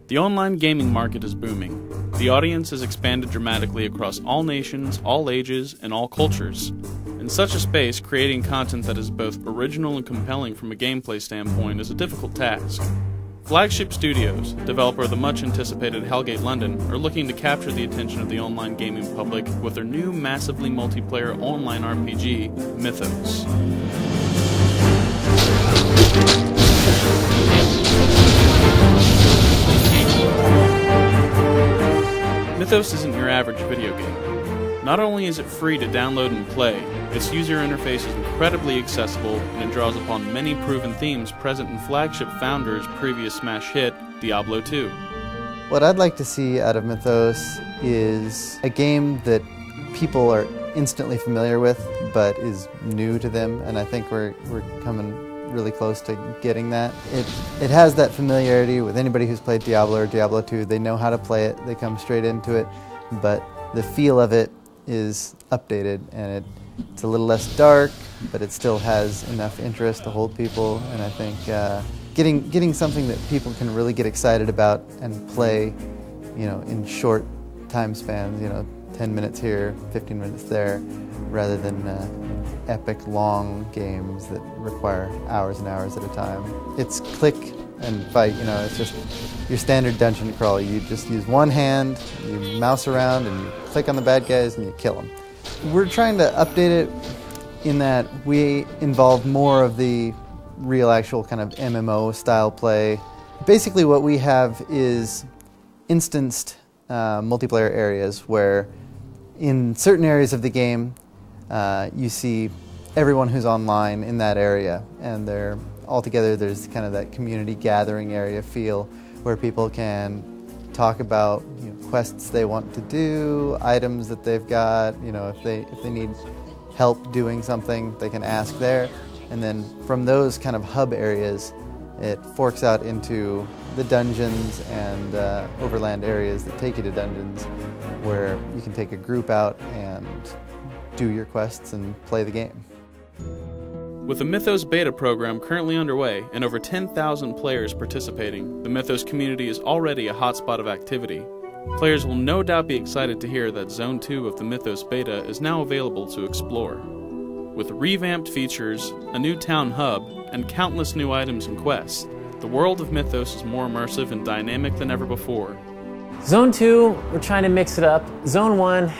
The online gaming market is booming. The audience has expanded dramatically across all nations, all ages, and all cultures. In such a space, creating content that is both original and compelling from a gameplay standpoint is a difficult task. Flagship Studios, developer of the much-anticipated Hellgate London, are looking to capture the attention of the online gaming public with their new massively multiplayer online RPG, Mythos. Mythos isn't your average video game. Not only is it free to download and play, its user interface is incredibly accessible and it draws upon many proven themes present in Flagship Founders' previous smash hit, Diablo 2. What I'd like to see out of Mythos is a game that people are instantly familiar with but is new to them, and I think we're coming really close to getting that. It has that familiarity with anybody who's played Diablo or Diablo 2. They know how to play it, they come straight into it, but the feel of it is updated, and it's a little less dark, but it still has enough interest to hold people, and I think getting something that people can really get excited about and play, in short time spans, 10 minutes here, 15 minutes there, rather than epic long games that require hours and hours at a time. It's click and fight, it's just your standard dungeon crawl. You just use one hand, you mouse around and you click on the bad guys and you kill them. We're trying to update it in that we involve more of the real actual kind of MMO style play. Basically what we have is instanced multiplayer areas where in certain areas of the game you see everyone who's online in that area, and they're all together. There's kind of that community gathering area feel where people can talk about quests they want to do, items that they've got, if they need help doing something, they can ask there. And then from those kind of hub areas, it forks out into the dungeons and overland areas that take you to dungeons, where you can take a group out and do your quests and play the game. With the Mythos beta program currently underway and over 10,000 players participating, the Mythos community is already a hotspot of activity. Players will no doubt be excited to hear that Zone 2 of the Mythos beta is now available to explore. With revamped features, a new town hub, and countless new items and quests, the world of Mythos is more immersive and dynamic than ever before. Zone 2, we're trying to mix it up. Zone 1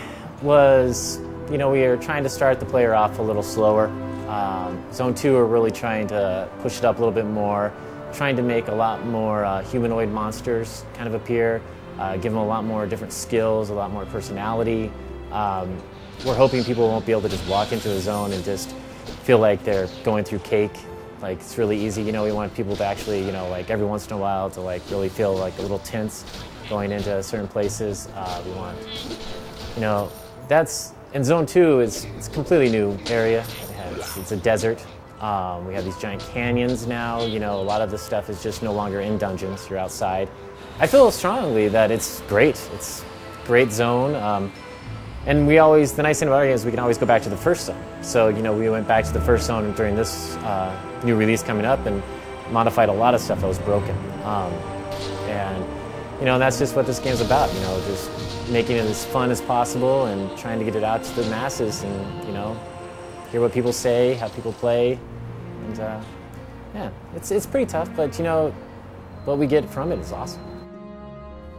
was, we were trying to start the player off a little slower. Zone 2, we're really trying to push it up a little bit more, trying to make a lot more humanoid monsters kind of appear, give them a lot more different skills, a lot more personality. We're hoping people won't be able to just walk into a zone and just feel like they're going through cake. Like, it's really easy. We want people to actually, like every once in a while to really feel like a little tense going into certain places. We want, that's, in Zone 2, it's a completely new area. It's a desert. We have these giant canyons now. A lot of this stuff is just no longer in dungeons. You're outside. I feel strongly that it's great. It's a great zone. And the nice thing about it is we can always go back to the first zone. So, we went back to the first zone during this new release coming up and modified a lot of stuff that was broken. And that's just what this game's about, just making it as fun as possible and trying to get it out to the masses and, hear what people say, how people play. And, yeah, it's pretty tough, but, what we get from it is awesome.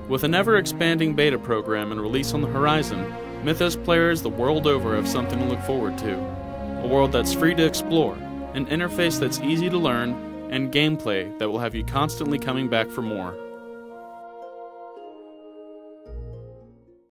With an ever-expanding beta program and release on the horizon, Mythos players the world over have something to look forward to. A world that's free to explore, an interface that's easy to learn, and gameplay that will have you constantly coming back for more.